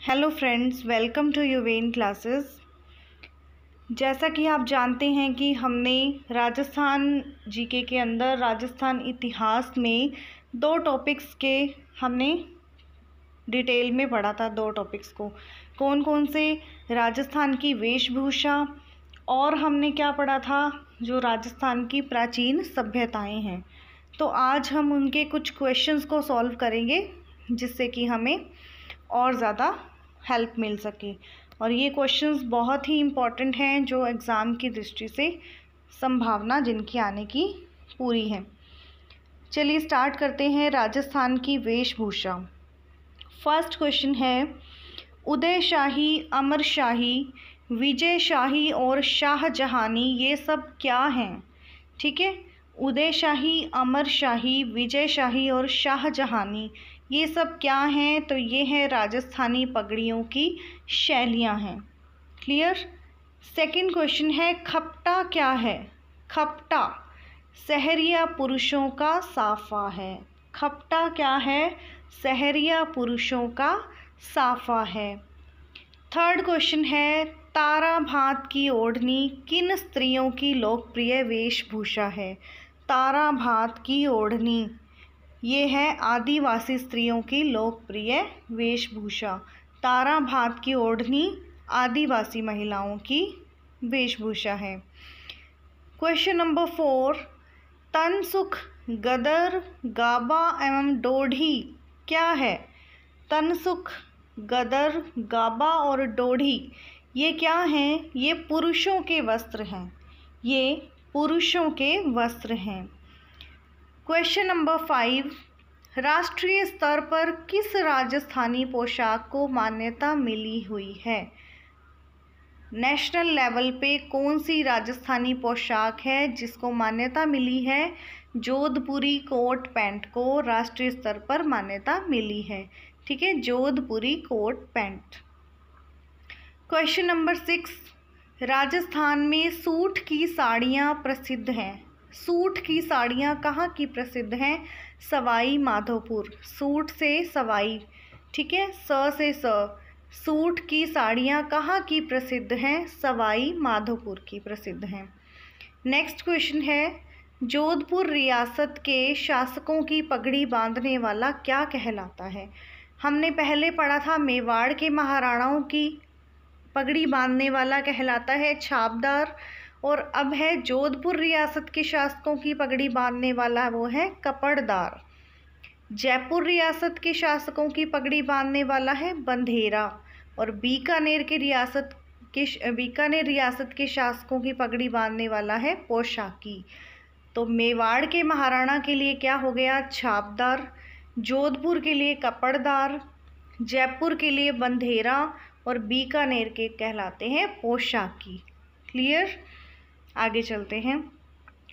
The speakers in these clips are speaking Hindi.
हेलो फ्रेंड्स, वेलकम टू यूवेन क्लासेस। जैसा कि आप जानते हैं कि हमने राजस्थान जीके के अंदर राजस्थान इतिहास में दो टॉपिक्स के हमने डिटेल में पढ़ा था। दो टॉपिक्स को कौन कौन से, राजस्थान की वेशभूषा और हमने क्या पढ़ा था, जो राजस्थान की प्राचीन सभ्यताएं हैं। तो आज हम उनके कुछ क्वेश्चंस को सॉल्व करेंगे जिससे कि हमें और ज़्यादा हेल्प मिल सके। और ये क्वेश्चंस बहुत ही इम्पॉर्टेंट हैं जो एग्ज़ाम की दृष्टि से संभावना जिनकी आने की पूरी है। चलिए स्टार्ट करते हैं। राजस्थान की वेशभूषा। फर्स्ट क्वेश्चन है, उदयशाही, अमरशाही, विजयशाही और शाहजहानी ये सब क्या हैं? ठीक है, उदयशाही, अमरशाही, विजयशाही और शाहजहानी ये सब क्या हैं? तो ये हैं राजस्थानी पगड़ियों की शैलियाँ हैं। क्लियर। सेकंड क्वेश्चन है, खपटा क्या है? खपटा सहरिया पुरुषों का साफा है। खपटा क्या है? सहरिया पुरुषों का साफा है। थर्ड क्वेश्चन है, तारा भात की ओढ़नी किन स्त्रियों की लोकप्रिय वेशभूषा है? तारा भात की ओढ़नी ये है आदिवासी स्त्रियों की लोकप्रिय वेशभूषा। तारा भात की ओढ़नी आदिवासी महिलाओं की वेशभूषा है। क्वेश्चन नंबर 4, तनसुख, गदर, गाबा एवं डोढ़ी क्या है? तनसुख, गदर, गाबा और डोढ़ी ये क्या हैं? ये पुरुषों के वस्त्र हैं। ये पुरुषों के वस्त्र हैं। क्वेश्चन नंबर 5, राष्ट्रीय स्तर पर किस राजस्थानी पोशाक को मान्यता मिली हुई है? नेशनल लेवल पे कौन सी राजस्थानी पोशाक है जिसको मान्यता मिली है? जोधपुरी कोट पैंट को राष्ट्रीय स्तर पर मान्यता मिली है। ठीक है, Jodhpuri coat pant. Question number 6, Rajasthan में सूट की साड़ियाँ प्रसिद्ध हैं। सूट की साड़ियाँ कहाँ की प्रसिद्ध हैं? सवाई माधोपुर। सूट से सवाई, ठीक है, स से स। सूट की साड़ियाँ कहाँ की प्रसिद्ध हैं? सवाई माधोपुर की प्रसिद्ध हैं। नेक्स्ट क्वेश्चन है, जोधपुर रियासत के शासकों की पगड़ी बांधने वाला क्या कहलाता है? हमने पहले पढ़ा था मेवाड़ के महाराणाओं की पगड़ी बांधने वाला कहलाता है छाबदार, और अब है जोधपुर रियासत के शासकों की पगड़ी बांधने वाला वो है कपड़दार। जयपुर रियासत के शासकों की पगड़ी बांधने वाला है बंधेरा, और बीकानेर रियासत के शासकों की पगड़ी बांधने वाला है पोशाकी। तो मेवाड़ के महाराणा के लिए क्या हो गया? छाबदार। जोधपुर के लिए कपड़दार, जयपुर के लिए बंधेरा और बीकानेर के कहलाते हैं पोशाकी। क्लियर। आगे चलते हैं।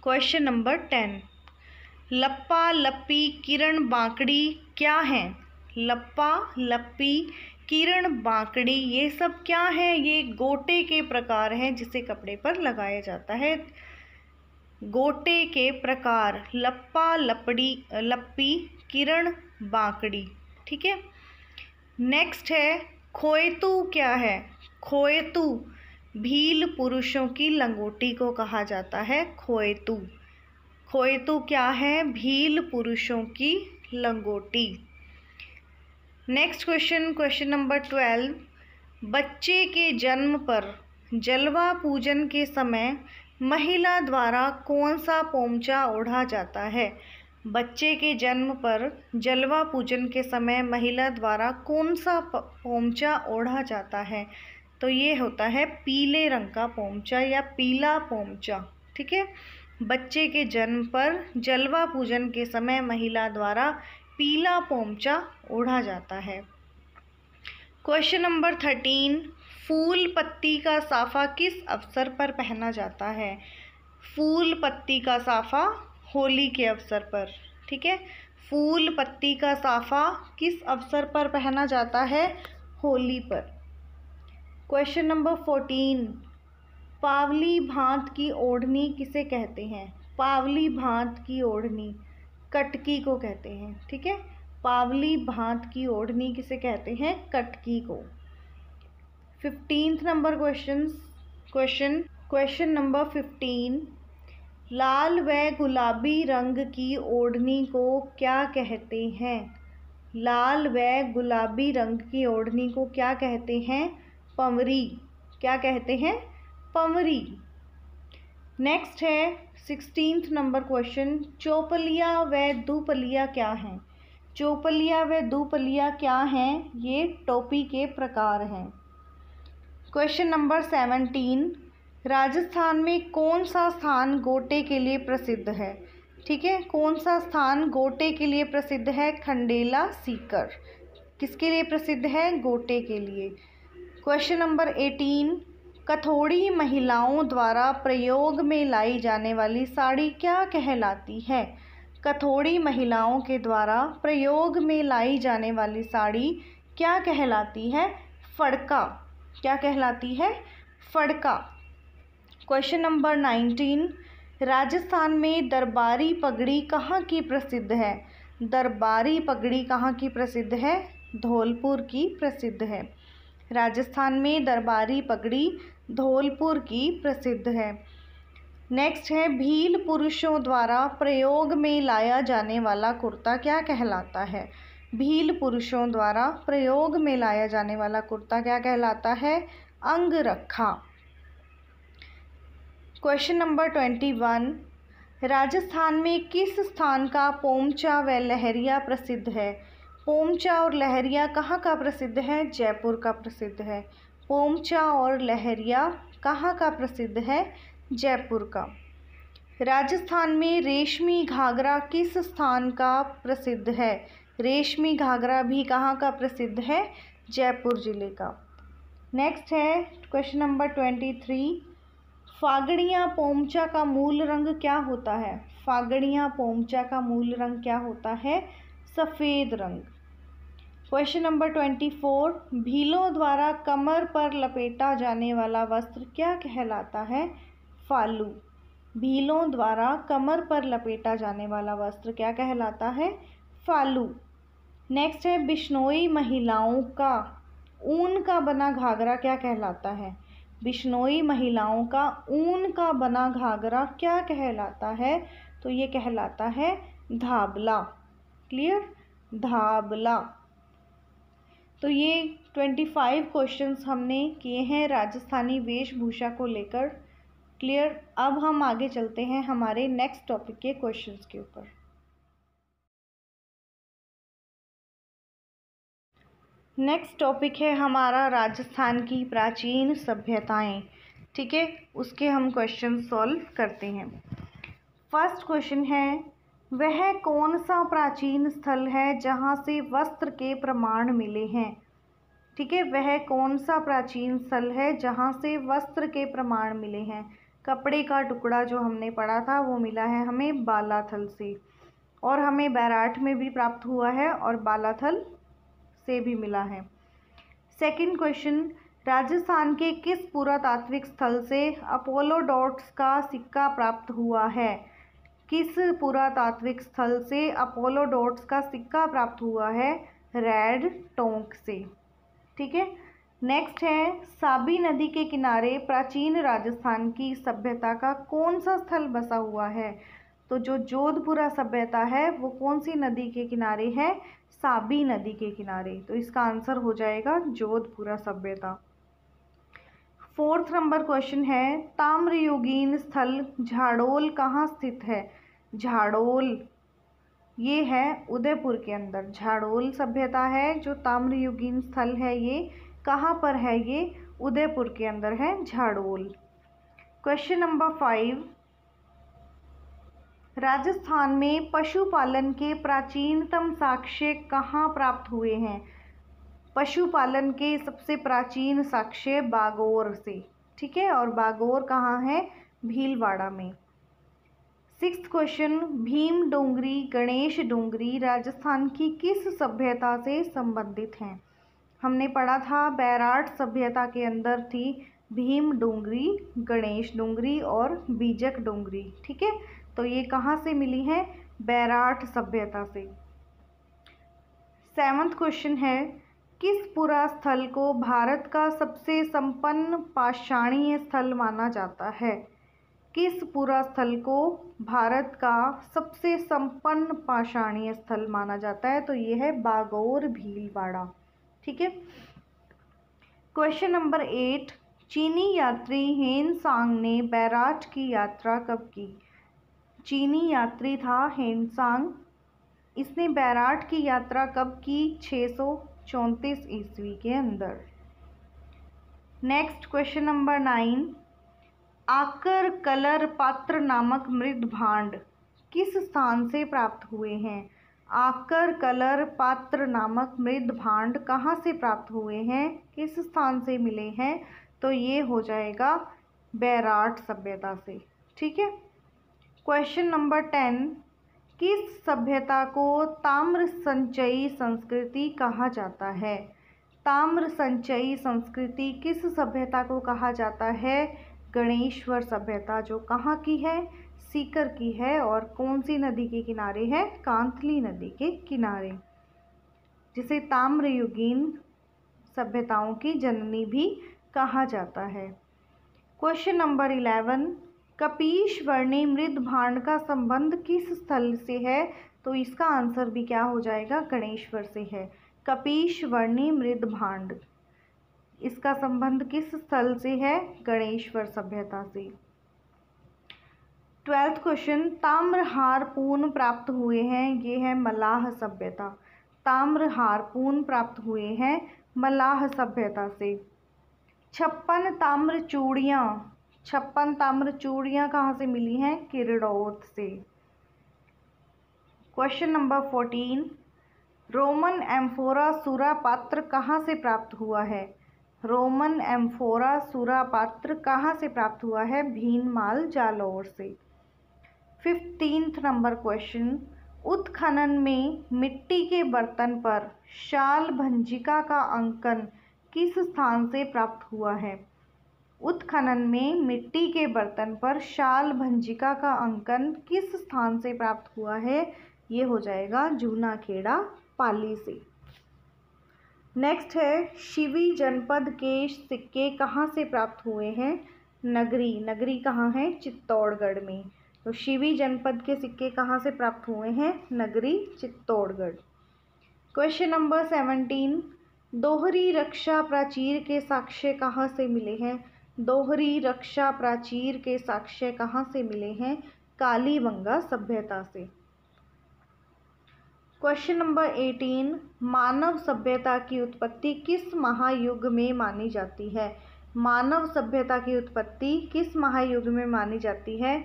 क्वेश्चन नंबर 10, लप्पा लप्पी किरण बांकड़ी क्या है? लप्पा लप्पी किरण बांकड़ी ये सब क्या है? ये गोटे के प्रकार हैं जिसे कपड़े पर लगाया जाता है। गोटे के प्रकार, लप्पा लप्पी किरण बांकड़ी। ठीक है। नेक्स्ट है, खोएतू क्या है? खोएतू भील पुरुषों की लंगोटी को कहा जाता है खोएतू। खोएतू क्या है? भील पुरुषों की लंगोटी। नेक्स्ट क्वेश्चन, क्वेश्चन नंबर 12, बच्चे के जन्म पर जलवा पूजन के समय महिला द्वारा कौन सा पोंचा ओढ़ा जाता है? बच्चे के जन्म पर जलवा पूजन के समय महिला द्वारा कौन सा पोंचा ओढ़ा जाता है? तो ये होता है पीले रंग का पोंचा या पीला पोंचा। ठीक है, बच्चे के जन्म पर जलवा पूजन के समय महिला द्वारा पीला पोंचा ओढ़ा जाता है। क्वेश्चन नंबर 13, फूल पत्ती का साफा किस अवसर पर पहना जाता है? फूल पत्ती का साफा होली के अवसर पर। ठीक है, फूल पत्ती का साफा किस अवसर पर पहना जाता है? होली पर। क्वेश्चन नंबर 14, पावली भांत की ओढ़नी किसे कहते हैं? पावली भांत की ओढ़नी कटकी को कहते हैं। ठीक है, पावली भांत की ओढ़नी किसे कहते हैं? कटकी को। 15th नंबर क्वेश्चन नंबर 15, लाल व गुलाबी रंग की ओढ़नी को क्या कहते हैं? लाल व गुलाबी रंग की ओढ़नी को क्या कहते हैं? पंवरी। क्या कहते हैं? पंवरी। नेक्स्ट है 16th नंबर क्वेश्चन, चौपलिया व दुपलिया क्या हैं? चौपलिया व दुपलिया क्या हैं? ये टोपी के प्रकार हैं। क्वेश्चन नंबर 17, राजस्थान में कौन सा स्थान गोटे के लिए प्रसिद्ध है? ठीक है, कौन सा स्थान गोटे के लिए प्रसिद्ध है? खंडेला सीकर। किसके लिए प्रसिद्ध है? गोटे के लिए। क्वेश्चन नंबर 18, कथोड़ी महिलाओं द्वारा प्रयोग में लाई जाने वाली साड़ी क्या कहलाती है? कथोड़ी महिलाओं के द्वारा प्रयोग में लाई जाने वाली साड़ी क्या कहलाती है? फड़का। क्या कहलाती है? फड़का। क्वेश्चन नंबर 19, राजस्थान में दरबारी पगड़ी कहाँ की प्रसिद्ध है? दरबारी पगड़ी कहाँ की प्रसिद्ध है? धौलपुर की प्रसिद्ध है। राजस्थान में दरबारी पगड़ी धौलपुर की प्रसिद्ध है। नेक्स्ट है, भील पुरुषों द्वारा प्रयोग में लाया जाने वाला कुर्ता क्या कहलाता है? भील पुरुषों द्वारा प्रयोग में लाया जाने वाला कुर्ता क्या कहलाता है? अंगरखा। क्वेश्चन नंबर 21, राजस्थान में किस स्थान का पोमचा व लहरिया प्रसिद्ध है? पोमचा और लहरिया कहाँ का प्रसिद्ध है? जयपुर का प्रसिद्ध है। पोमचा और लहरिया कहाँ का प्रसिद्ध है? जयपुर का। राजस्थान में रेशमी घाघरा किस स्थान का प्रसिद्ध है? रेशमी घाघरा भी कहाँ का प्रसिद्ध है? जयपुर जिले का। नेक्स्ट है क्वेश्चन नंबर 23, फागड़ियाँ पोमचा का मूल रंग क्या होता है? फागड़ियाँ पोमचा का मूल रंग क्या होता है? सफ़ेद रंग। क्वेश्चन नंबर 24, भीलों द्वारा कमर पर लपेटा जाने वाला वस्त्र क्या कहलाता है? फालू। भीलों द्वारा कमर पर लपेटा जाने वाला वस्त्र क्या कहलाता है? फालू। नेक्स्ट है, बिश्नोई महिलाओं का ऊन का बना घाघरा क्या कहलाता है? बिश्नोई महिलाओं का ऊन का बना घाघरा क्या कहलाता है? तो ये कहलाता है धाबला। क्लियर? धाबला। तो ये 25 क्वेश्चंस हमने किए हैं राजस्थानी वेशभूषा को लेकर। क्लियर? अब हम आगे चलते हैं हमारे नेक्स्ट टॉपिक के क्वेश्चंस के ऊपर। नेक्स्ट टॉपिक है हमारा राजस्थान की प्राचीन सभ्यताएं। ठीक है, उसके हम क्वेश्चन सॉल्व करते हैं। फर्स्ट क्वेश्चन है, वह कौन सा प्राचीन स्थल है जहाँ से वस्त्र के प्रमाण मिले हैं? ठीक है, वह कौन सा प्राचीन स्थल है जहाँ से वस्त्र के प्रमाण मिले हैं? कपड़े का टुकड़ा जो हमने पढ़ा था वो मिला है हमें बालाथल से, और हमें बैराठ में भी प्राप्त हुआ है और बालाथल से भी मिला है। सेकंड क्वेश्चन, राजस्थान के किस पुरातात्विक स्थल से अपोलोडोट्स का सिक्का प्राप्त हुआ है? किस पुरातात्विक स्थल से अपोलोडोट्स का सिक्का प्राप्त हुआ है? रेड टोंक से। ठीक है। नेक्स्ट है, साबी नदी के किनारे प्राचीन राजस्थान की सभ्यता का कौन सा स्थल बसा हुआ है? तो जो जोधपुरा सभ्यता है वो कौन सी नदी के किनारे है? साबी नदी के किनारे। तो इसका आंसर हो जाएगा जोधपुरा सभ्यता। फोर्थ नंबर क्वेश्चन है, ताम्रयुगीन स्थल झाड़ोल कहाँ स्थित है? झाड़ोल ये है उदयपुर के अंदर। झाड़ोल सभ्यता है जो ताम्रयुगीन स्थल है, ये कहाँ पर है? ये उदयपुर के अंदर है झाड़ोल। क्वेश्चन नंबर 5, राजस्थान में पशुपालन के प्राचीनतम साक्ष्य कहाँ प्राप्त हुए हैं? पशुपालन के सबसे प्राचीन साक्ष्य बागोर से। ठीक है, और बागोर कहाँ है? भीलवाड़ा में। सिक्स्थ क्वेश्चन, भीम डोंगरी गणेश डोंगरी राजस्थान की किस सभ्यता से संबंधित हैं? हमने पढ़ा था बैराठ सभ्यता के अंदर थी भीम डोंगरी, गणेश डोंगरी और बीजक डोंगरी। ठीक है, तो ये कहाँ से मिली हैं? बैराठ सभ्यता से। 7वां क्वेश्चन है, किस पुरा स्थल को भारत का सबसे संपन्न पाषाणीय स्थल माना जाता है? किस पुरा स्थल को भारत का सबसे संपन्न पाषाणीय स्थल माना जाता है? तो ये है बागोर भीलवाड़ा। ठीक है। क्वेश्चन नंबर 8, चीनी यात्री हेन सांग ने बैराट की यात्रा कब की? चीनी यात्री था हेन सांग, इसने बैराट की यात्रा कब की? 634 ईस्वी के अंदर। नेक्स्ट क्वेश्चन नंबर 9, आकर कलर पात्र नामक मृद भांड किस स्थान से प्राप्त हुए हैं? आकर कलर पात्र नामक मृद भांड कहाँ से प्राप्त हुए हैं? किस स्थान से मिले हैं? तो ये हो जाएगा बैराट सभ्यता से। ठीक है। क्वेश्चन नंबर 10, किस सभ्यता को ताम्र संचयी संस्कृति कहा जाता है? ताम्र संचयी संस्कृति किस सभ्यता को कहा जाता है? गणेश्वर सभ्यता, जो कहाँ की है? सीकर की है। और कौन सी नदी के किनारे है? कांतली नदी के किनारे, जिसे ताम्रयुगीन सभ्यताओं की जननी भी कहा जाता है। क्वेश्चन नंबर 11, कपीश्वरनी मृद भांड का संबंध किस स्थल से है? तो इसका आंसर भी क्या हो जाएगा? गणेश्वर से है। कपीश्वरनी मृद भांड, इसका संबंध किस स्थल से है? गणेश्वर सभ्यता से। 12वां क्वेश्चन, ताम्रहार पूर्ण प्राप्त हुए हैं, ये है मलाह सभ्यता। ताम्रहार पूर्ण प्राप्त हुए हैं मलाह सभ्यता से। 56 ताम्र चूड़ियाँ, 56 ताम्र चूड़ियाँ कहाँ से मिली हैं? किरडोत से। क्वेश्चन नंबर 14, रोमन एम्फोरा सुरा पात्र कहाँ से प्राप्त हुआ है? रोमन एम्फोरा सुरा पात्र कहाँ से प्राप्त हुआ है? भीनमाल जालौर से। 15वां नंबर क्वेश्चन, उत्खनन में मिट्टी के बर्तन पर शाल भंजिका का अंकन किस स्थान से प्राप्त हुआ है? उत्खनन में मिट्टी के बर्तन पर शाल भंजिका का अंकन किस स्थान से प्राप्त हुआ है? ये हो जाएगा जूनाखेड़ा पाली से। नेक्स्ट है, शिवी जनपद के सिक्के कहाँ से प्राप्त हुए हैं? नगरी, नगरी कहाँ है? चित्तौड़गढ़ में। तो शिवी जनपद के सिक्के कहाँ से प्राप्त हुए हैं? नगरी, चित्तौड़गढ़। क्वेश्चन नंबर 17, दोहरी रक्षा प्राचीर के साक्ष्य कहाँ से मिले हैं? दोहरी रक्षा प्राचीर के साक्ष्य कहाँ से मिले हैं? कालीबंगा सभ्यता से। क्वेश्चन नंबर 18, मानव सभ्यता की उत्पत्ति किस महायुग में मानी जाती है? मानव सभ्यता की उत्पत्ति किस महायुग में मानी जाती है?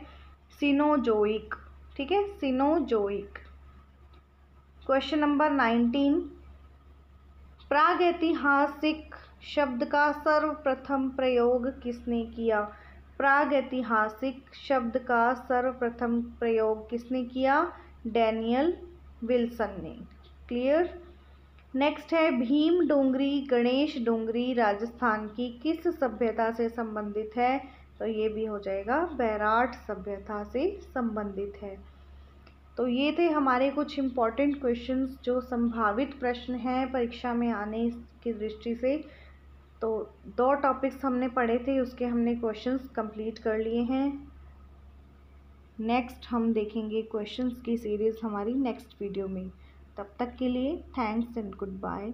सिनोजोइक। ठीक है, सिनोजोइक। क्वेश्चन नंबर 19, प्रागैतिहासिक शब्द का सर्वप्रथम प्रयोग किसने किया? प्रागैतिहासिक शब्द का सर्वप्रथम प्रयोग किसने किया? डैनियल विल्सन ने। क्लियर। नेक्स्ट है, भीम डोंगरी गणेश डोंगरी राजस्थान की किस सभ्यता से संबंधित है? तो ये भी हो जाएगा बैराट सभ्यता से संबंधित है। तो ये थे हमारे कुछ इम्पॉर्टेंट क्वेश्चंस जो संभावित प्रश्न हैं परीक्षा में आने की दृष्टि से। तो 2 टॉपिक्स हमने पढ़े थे, उसके हमने क्वेश्चंस कंप्लीट कर लिए हैं। नेक्स्ट हम देखेंगे क्वेश्चंस की सीरीज़ हमारी नेक्स्ट वीडियो में। तब तक के लिए थैंक्स एंड गुड बाय।